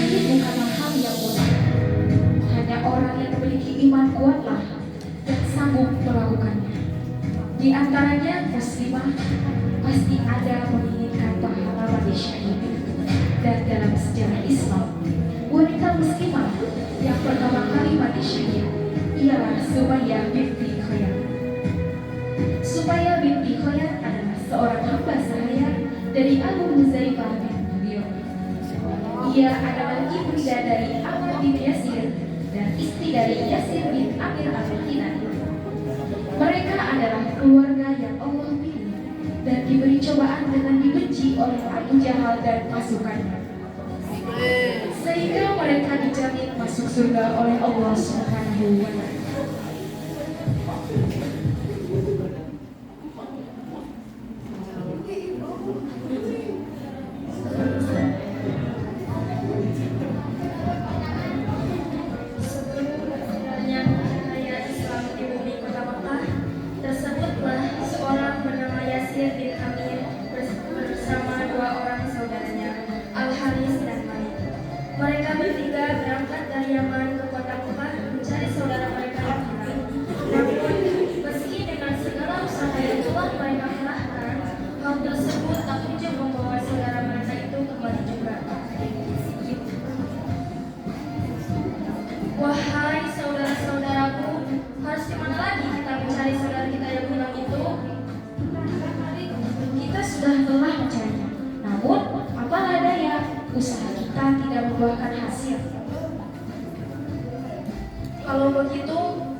ini bukanlah hal yang mudah. Hanya orang yang memiliki iman kuatlah yang sanggup melakukannya. Di antaranya muslimah pasti ada menginginkan pahala bagi syahid. Dan dalam sejarah Islam, wanita muslimah yang pertama kali mati syahid ialah Sumayyah binti Khayyat. Sumayyah binti Khayyat adalah seorang hamba sahaya dari Abu Huzaifah bin Mughirah. Ia adalah ibunda dari Ammar bin Yasir dan istri dari Yasir bin Amir al-Kinani. Mereka adalah keluarga yang Allah pilih dan diberi cobaan dengan dibenci oleh Abu Jahal dan pasukannya, sehingga mereka dijamin masuk surga oleh Allah Subhanahu wa Ta'ala. Mereka bertiga berangkat dari Yaman ke kota Mekah mencari saudara mereka yang hilang. Namun, meski dengan segala usaha yang telah mereka kerahkan, hal tersebut tak kunjung membawa saudara mereka itu kembali juga. Wahai saudara-saudaraku, harus kemana lagi kita mencari saudara kita yang hilang itu? Kita sudah telah mencarinya, namun apalah daya, usaha kita tidak membuahkan hasil. Kalau begitu,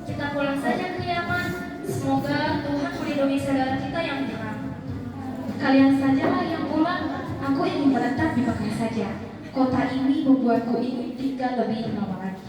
kita pulang saja ke Yaman. Semoga Tuhan melindungi saudara kita yang hilang. Kalian sajalah yang pulang, aku ingin menetap di Mekah saja. Kota ini membuatku ingin tinggal lebih lama lagi.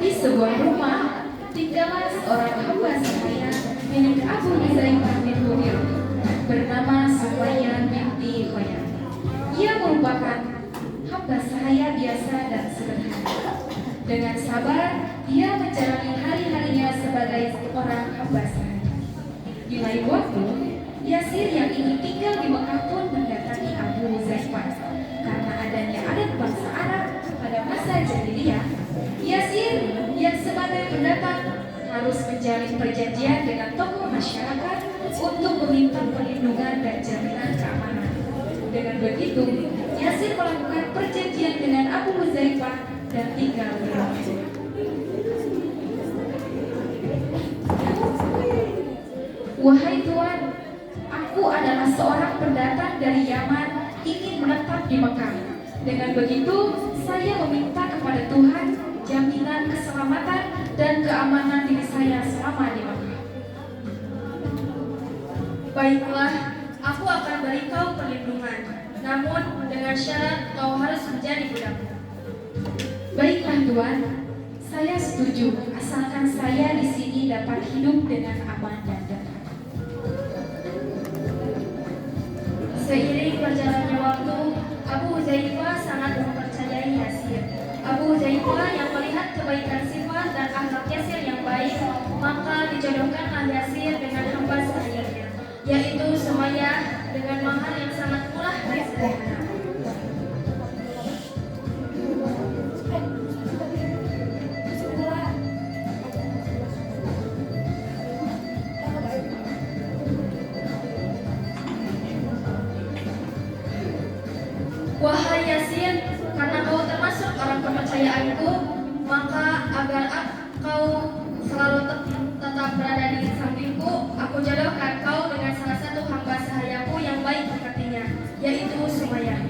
Di sebuah rumah, tinggallah seorang hamba sahaya milik Abu Huzaifah bin Mughirah bernama Sumayyah binti Khayyat. Ia merupakan hamba sahaya biasa dan sederhana. Dengan sabar, ia menjalani hari-harinya sebagai seorang hamba sahaya. Di lain waktu, Yasir yang ingin tinggal di Mekah pun mendatangi Abu Huzaifah karena adanya adat bangsa Arab pada masa jahiliyah. Yasir yang sebagai pendatang harus menjalin perjanjian dengan tokoh masyarakat untuk meminta perlindungan dan jaminan keamanan. Dengan begitu, Yasir melakukan perjanjian dengan Abu Huzaifah dan tinggal bersama. Wahai Tuan, aku adalah seorang pendatang dari Yaman ingin menetap di Mekah. Dengan begitu, saya meminta kepada Tuhan jaminan keselamatan dan keamanan diri saya selama di Mekah. Baiklah, aku akan beri kau perlindungan. Namun, dengan syarat kau harus menjadi budakku. Baiklah Tuan, saya setuju asalkan saya di sini dapat hidup dengan aman dan tenang. Seiring berjalannya waktu, Abu Huzaifah sangat mempercayai Yasir. Abu Huzaifah yang melihat kebaikan sifat dan akhlak Yasir yang baik, maka dijodohkanlah Yasir dengan hamba sahayanya, yaitu Sumayyah, dengan mahar yang sangat murah dan sederhana. Wahai Yasir, karena kau termasuk orang kepercayaanku, maka agar Kau selalu tetap berada di sampingku. Aku jodohkan kau dengan salah satu hamba sahayaku yang baik sepertinya, yaitu Sumayyah.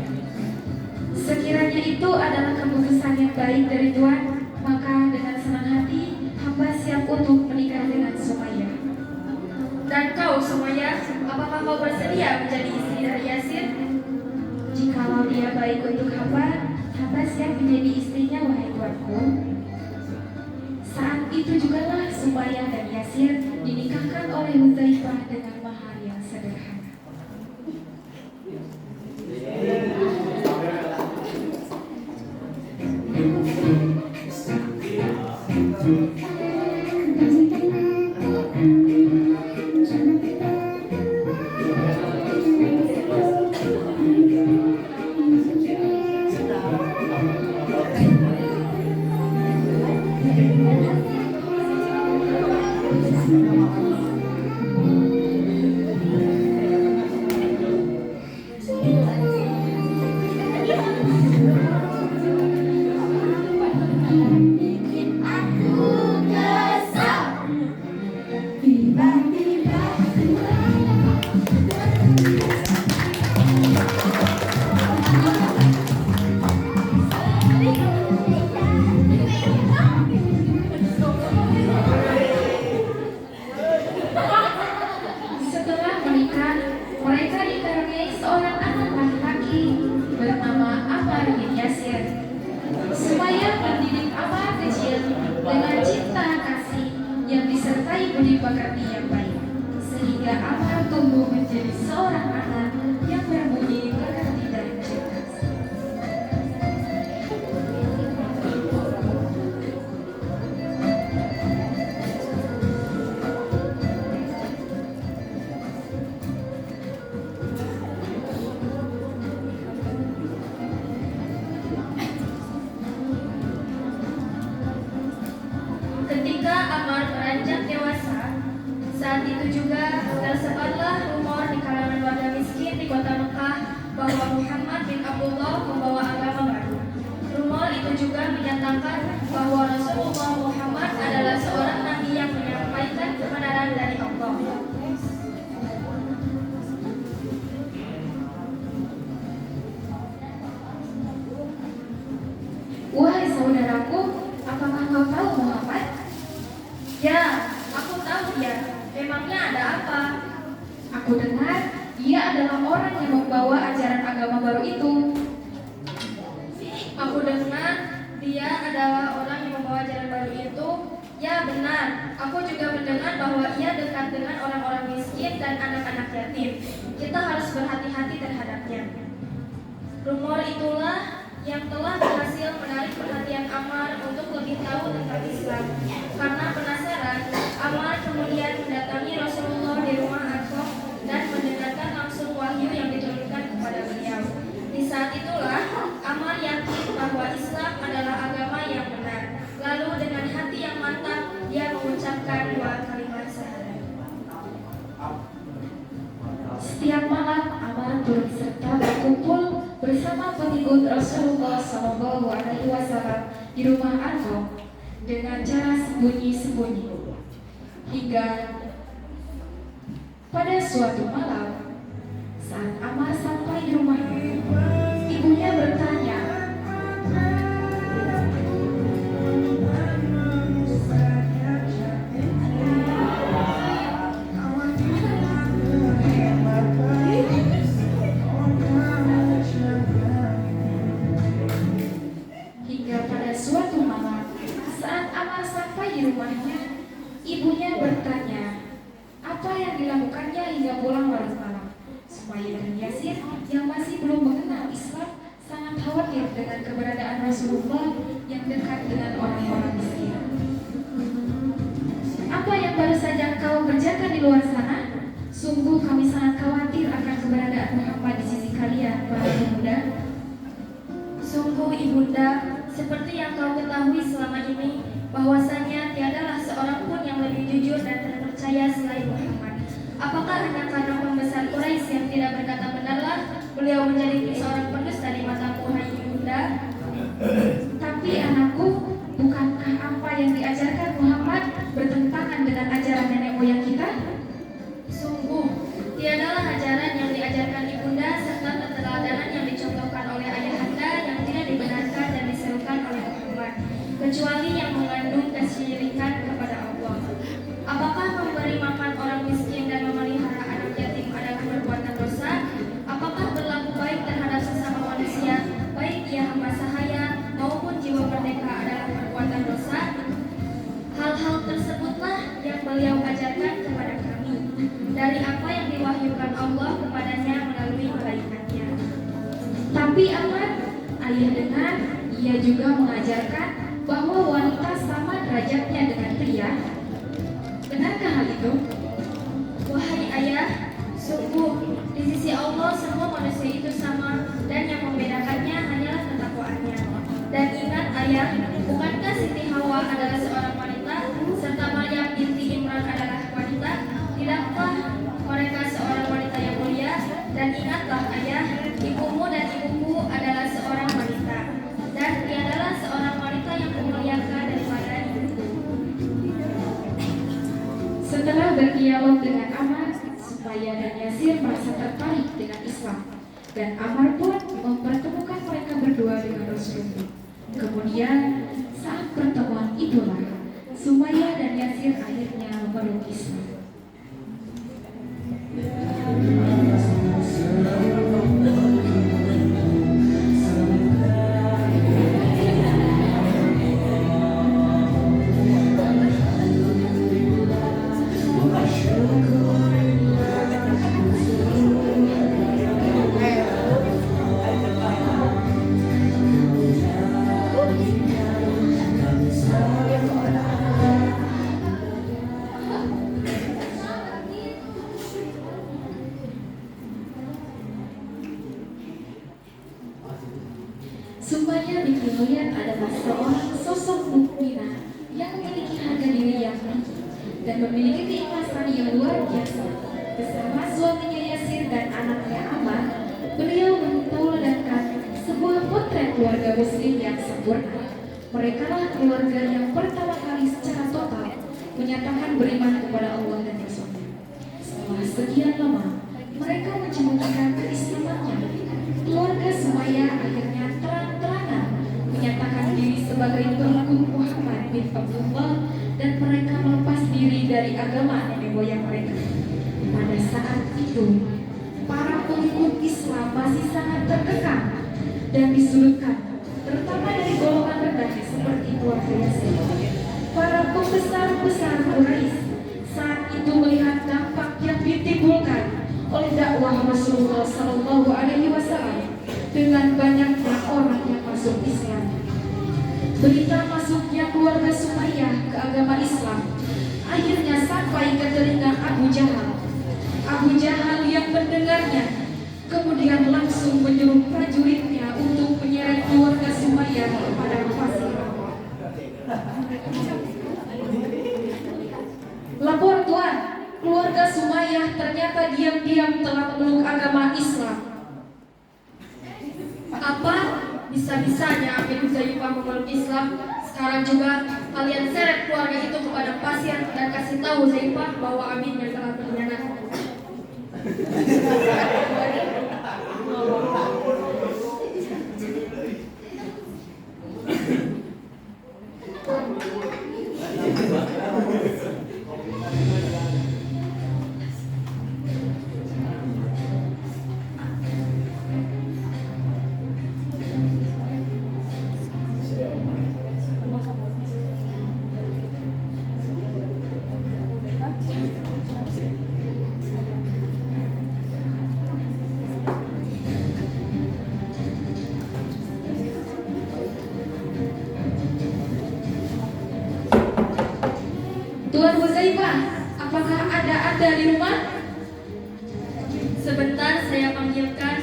Sekiranya itu adalah keputusan yang baik dari Tuhan, maka dengan senang hati hamba siap untuk menikah dengan Sumayyah. Dan kau Sumayyah, apakah kau bersedia menjadi istri dari Yasir? Jikalau dia baik untuk hamba, hamba siap menjadi istrinya, wahai tuanku. Saat itu jugalah Sumayyah dan Yasir dinikahkan oleh Hudzaifah dengan mahar yang sederhana. Setelah menikah, mereka dikaruniai seorang anak laki-laki bernama Ammar bin Yasir. Sumayyah mendidik Ammar kecil dengan cinta kasih yang disertai budi pekerti yang baik, sehingga Ammar tumbuh menjadi seorang anak yang berbudi pekerti dan cerdas. Ketika Ammar beranjak dewasa, saat itu juga tersebarlah rumor di kalangan warga miskin di kota Mekah bahwa Muhammad bin Abdullah membawa agama baru. Rumor itu juga menyatakan bahwa Rasulullah Muhammad adalah seorang nabi yang menyampaikan kebenaran dari Allah. Wahai saudaraku, apakah kau tahu Muhammad? Ya, aku tahu dia. Memangnya ada apa? Aku dengar dia adalah orang yang membawa ajaran agama baru itu. Aku dengar dia adalah orang yang membawa ajaran baru itu. Ya benar, aku juga mendengar bahwa ia dekat dengan orang-orang miskin dan anak-anak yatim. Kita harus berhati-hati terhadapnya. Rumor itulah yang telah berhasil menarik perhatian Ammar untuk lebih tahu tentang Islam. Karena penasaran, Ammar kemudian mendatangi Rasulullah di rumah Arqam dan mendengarkan langsung wahyu yang diturunkan kepada beliau. Di saat itulah Ammar yakin bahwa Islam adalah agama yang benar. Lalu dengan hati yang mantap dia mengucapkan dua kalimat syahadat. Setiap malam Ammar turut serta berkumpul bersama pengikut Rasulullah SAW di rumah Arqam dengan cara sembunyi-sembunyi. Hingga pada suatu malam, saat Ammar sampai di rumahnya, ibunya bertanya, ibunya bertanya, apa yang dilakukannya hingga pulang larut malam. Sumayyah dan Yasir yang masih belum mengenal Islam sangat khawatir dengan keberadaan Rasulullah yang dekat dengan orang-orang miskin. Apa yang baru saja kau kerjakan di luar sana? Sungguh kami sangat khawatir akan keberadaan Muhammad di sisi kalian, para pemuda. Sungguh ibunda, seperti yang kau ketahui selama ini, bahwasanya tiadalah seorang pun yang lebih jujur dan terpercaya selain Muhammad. Apakah hanya karena pembesar Quraisy yang tidak berkata benarlah beliau menjadi seorang pendusta di matamu, hai ibunda? Tapi anakku, bukankah apa yang diajarkan Muhammad kecuali yang mengandung kesyirikan kepada Allah. Apakah memberi makan orang miskin dan memelihara anak yatim adalah perbuatan dosa? Apakah berlaku baik terhadap sesama manusia, baik ia hamba sahaya maupun jiwa merdeka adalah perbuatan dosa? Hal-hal tersebutlah yang beliau ajarkan kepada kami dari apa yang diwahyukan Allah kepadanya melalui malaikat-Nya. Tapi aman, ayah dengar ia juga mengajarkan bahwa wanita sama derajatnya dengan pria. Benarkah hal itu? Wahai ayah, sungguh di sisi Allah semua manusia itu sama dan yang membedakannya hanyalah ketakwaannya. Dan ingat ayah, bukankah Siti Hawa adalah seorang wanita serta Maryam binti Imran adalah wanita? Tidakkah mereka seorang wanita yang mulia? Dan ingatlah ayah, ibumu dan ibuku adalah seorang wanita, dan tiadalah seorang wanita yang memuliakan daripada ibuku. Setelah berdialog dengan Amar, Sumayyah dan Yasir merasa tertarik dengan Islam, dan Amar pun mempertemukan mereka berdua dengan Rasulullah. Kemudian saat pertemuan itulah Sumayyah dan Yasir akhirnya memeluk Islam. Sumayyah binti Huyat adalah seorang sosok mukminah yang memiliki harga diri yang tinggi dan memiliki keikhlasan yang luar biasa. Bersama suaminya Yasir dan anaknya Amar, beliau mentauladankan sebuah potret keluarga muslim yang sempurna. Mereka lah keluarga yang pertama kali secara total menyatakan beriman kepada Allah dan Rasul-Nya. Setelah sekian lama, mereka menyembunyikan keislamannya. Keluarga Sumayyah akhirnya terang-terangan menyatakan diri sebagai pengikut Muhammad bin Abdullah dan mereka melepas diri dari agama nenek moyang mereka. Pada saat itu, para pengikut Islam masih sangat terkekang dan disudutkan, terutama dari golongan rendah seperti keluarga Yasir. Para pembesar-besar Quraisy saat itu melihat dampak yang ditimbulkan oleh dakwah Rasulullah Sallallahu Alaihi Wasallam dengan banyaknya orang yang masuk Islam. Berita masuknya keluarga Sumayyah ke agama Islam akhirnya sampai ke telinga Abu Jahal. Abu Jahal yang mendengarnya kemudian langsung menyuruh prajuritnya untuk menyeret keluarga Sumayyah kepada pasir. Lapor Tuan, keluarga Sumayyah ternyata diam-diam telah memeluk agama Islam. Apa? Bisa-bisanya Amin Huzaifah memeluk Islam. Sekarang juga kalian seret keluarga itu kepada pasir dan kasih tahu Huzaifah bahwa Amin yang telah berkhianat. Tuan Huzaifah, apakah ada di rumah? Sebentar saya panggilkan.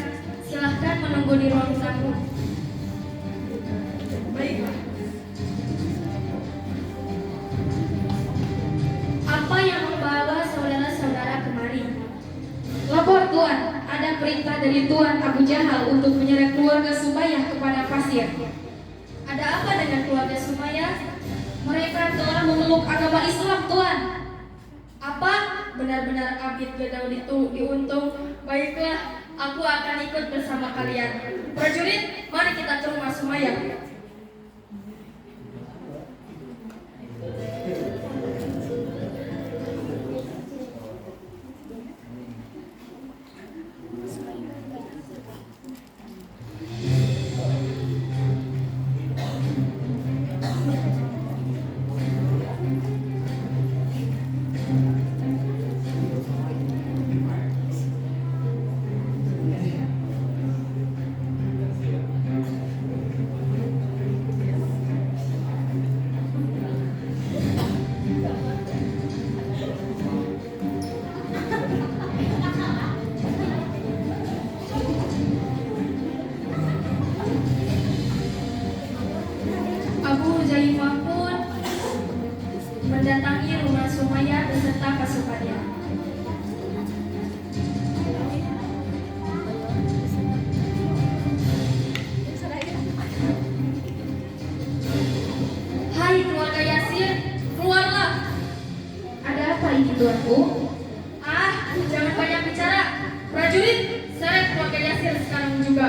Silahkan menunggu di ruang tamu. Baiklah. Apa yang membawa saudara-saudara kemari? Lapor Tuan, ada perintah dari Tuan Abu Jahal untuk menyeret keluarga Sumayyah kepada pasir. Ada apa dengan keluarga Sumayyah? Mereka telah memeluk agama Islam, Tuan. Apa? Benar-benar Abid Gadaul itu diuntung. Baiklah, aku akan ikut bersama kalian. Prajurit, mari kita ke rumah Sumayyah. kepadanya. Hai keluarga Yasir, keluarlah. Ada apa ini tuanku? Jangan banyak bicara. Prajurit, seret keluarga Yasir sekarang juga.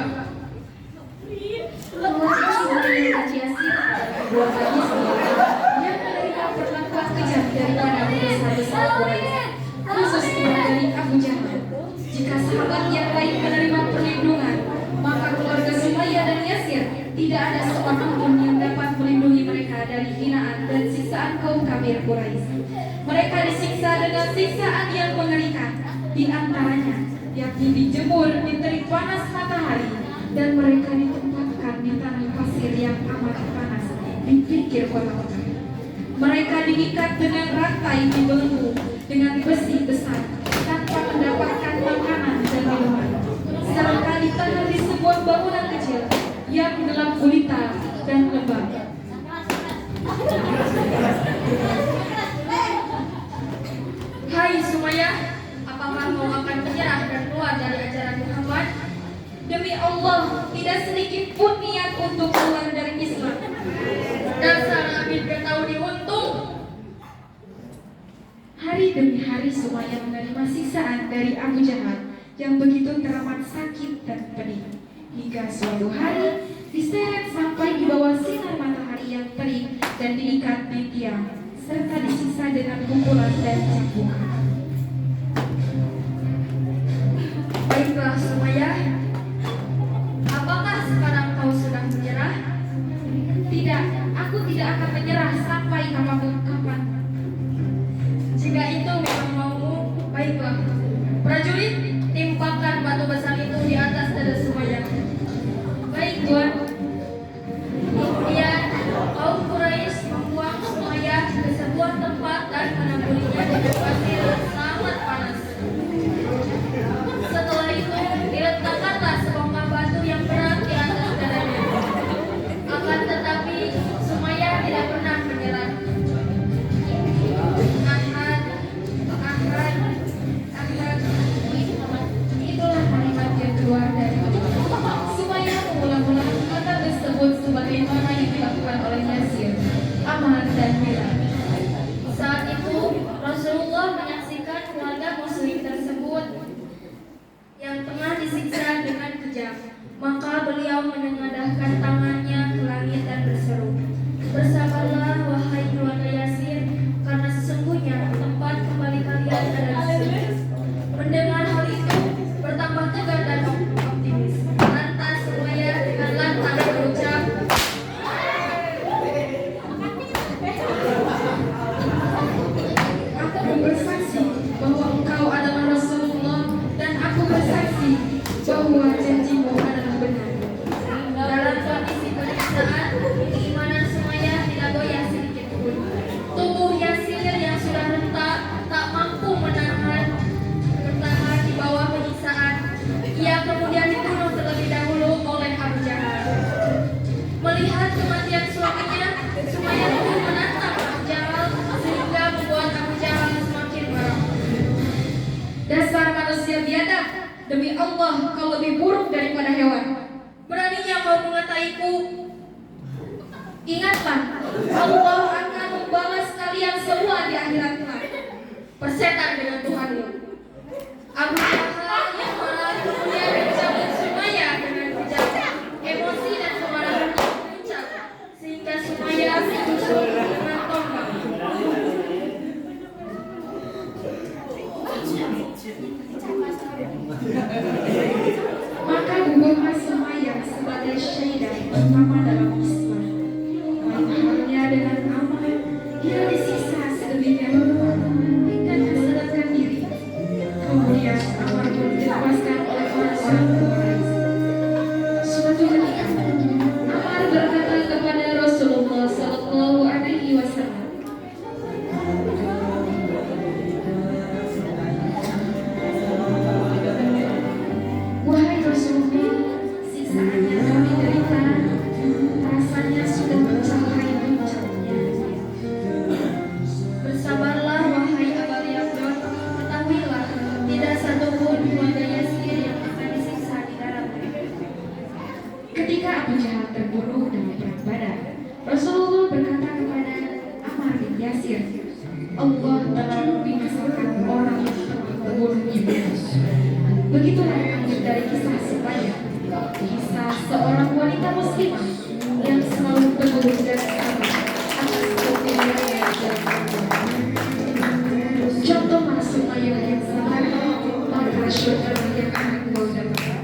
Yasir, keluarganya sendiri yang menerima perlakuan kejam daripada besar-besar Quraisy, khususnya dari Abu Jahal. Jika sahabat yang lain menerima perlindungan, maka keluarga Sumayyah dan Yasir tidak ada seorang pun yang dapat melindungi mereka dari hinaan dan siksaan kaum kafir Quraisy. Mereka disiksa dengan siksaan yang mengerikan, di antaranya yakni dijemur di terik panas matahari, dan mereka ditempatkan di tanah pasir yang amat panas di pinggir kota-kota. Mereka diikat dengan rantai dibelenggu dengan besi besar tanpa mendapatkan makanan dan minuman, serta ditahan di sebuah bangunan kecil yang gelap gulita dan lembab. Hai Sumayyah, apakah kau akan menyerah dan keluar dari ajaran Muhammad? Demi Allah, tidak sedikit pun niat untuk keluar dari Islam. Dasar Abid gak tahu diuntung. Hari demi hari Sumayyah menerima siksaan dari Abu Jahal yang begitu teramat sakit dan pedih, hingga suatu hari diseret sampai di bawah sinar matahari yang terik dan diikat di tiang, serta disiksa dengan pukulan dan cambukan. Baiklah Sumayyah, apakah sekarang kau sudah menyerah? Tidak, aku tidak akan menyerah sampai kapan. Jika itu memang maumu, baiklah. Prajurit, timpakan batu besar itu di atas dada Sumayyah. Baik, Tuan. Kemudian kaum Quraisy membuang Sumayyah ke sebuah tempat dan menamburinya dengan pasir sangat panas. Setelah itu diletakkanlah sebongkah batu yang berat di atas dadanya. Akan tetapi Sumayyah tidak pernah menyerah. Itulah kalimat yang keluar dari Allah. Sumayyah mengulang-ulang kata tersebut sebagaimana yang dilakukan oleh Yasir, Ammar dan Bilal. Saat itu Rasulullah menyaksikan keluarga muslim tersebut yang tengah disiksa dengan kejam. Maka beliau menengadahkan tangannya ke langit dan berseru, "Bersabarlah wahai keluarga Yasir, karena sesungguhnya tempat kembali kalian adalah surga." Mendengar hal itu bertambah tegar dan optimis. Lantas Sumayyah dengan lantang berucap, Aku bersaksi bahwa engkau adalah Rasulullah, dan aku bersaksi bahwa janjimu adalah benar. dalam kondisi penyiksaan, keimanan Sumayyah tidak goyah sedikit pun. Tubuh Yasir yang sudah retak tak mampu bertahan di bawah penyiksaan. Ia kemudian dibunuh terlebih dahulu oleh Abu Jahal. Melihat kematian suaminya, Sumayyah pun menantang Abu Jahal sehingga membuat Abu Jahal semakin marah. Dasar manusia biadab, demi Allah kau lebih buruk daripada hewan. Beraninya kau mengataiku. Ingatlah, Allah akan membalas kalian semua di akhirat kelak. Persetan dengan Tuhanmu. Abu Jahal yang marah kemudian mencabut Sumayyah dengan kejam. Emosi dan kemarahan memuncak sehingga Sumayyah ditusuk dengan tombak. Maka gugurlah Sumayyah sebagai syahidah pertama dalam Islam. Lain halnya dengan Ammar, ia disiksa sedemikian rupa hingga tak sadarkan diri. Kemudian Yasir, Allah telah membinasakan orang yang telah membunuh Iblis. Begitulah akhir dari kisah Sumayyah, kisah seorang wanita muslimah yang selalu teguh dan sabar atas kepilihannya yang contohlah Sumayyah yang sabar, maka syurga yang akan kau dapatkan.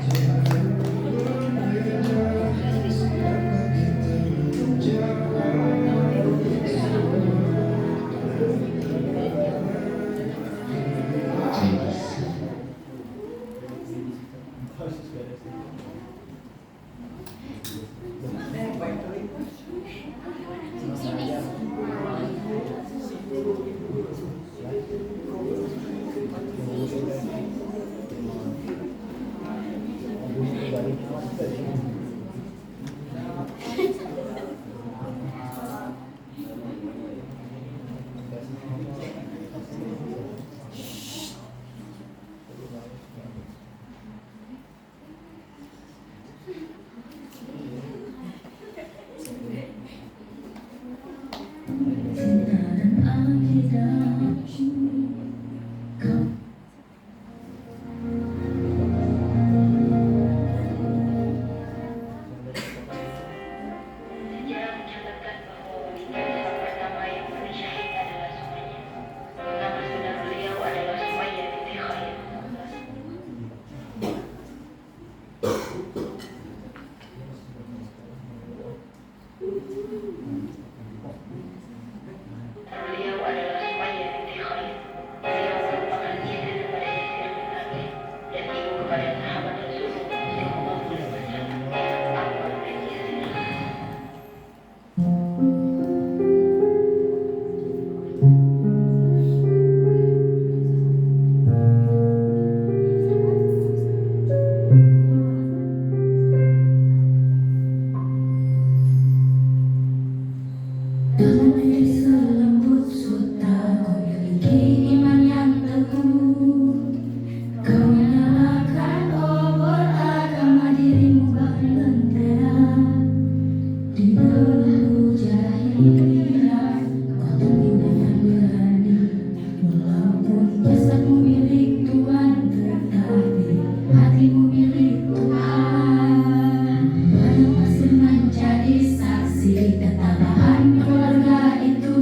Ketabahan keluarga itu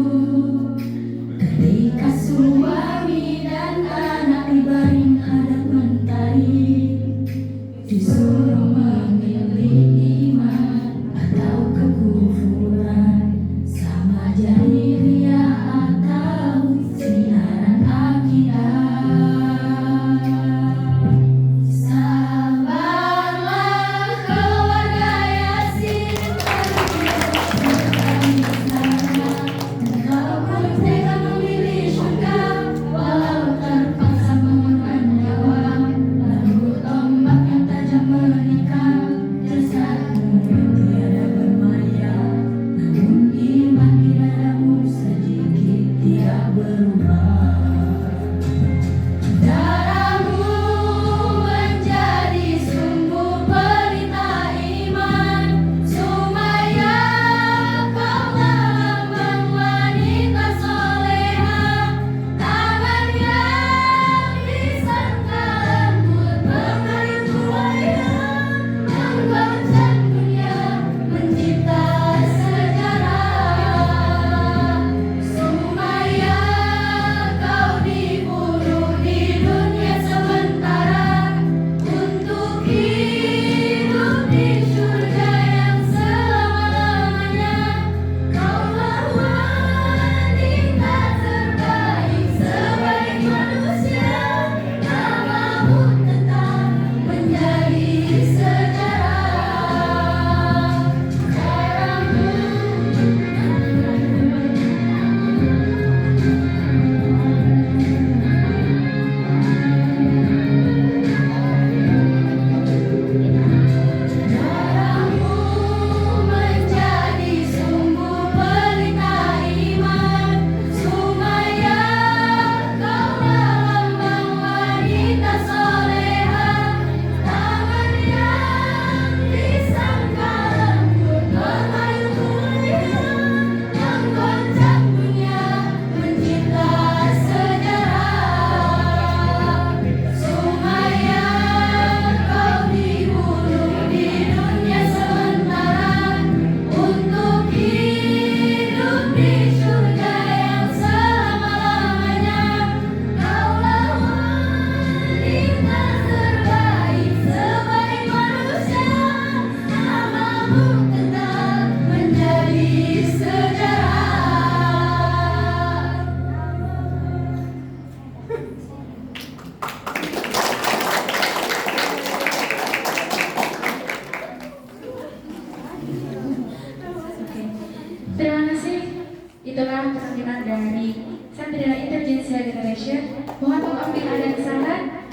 adalah penampilan dari Sandrina Intelligence Generation. Mohon maaf bila ada kesalahan.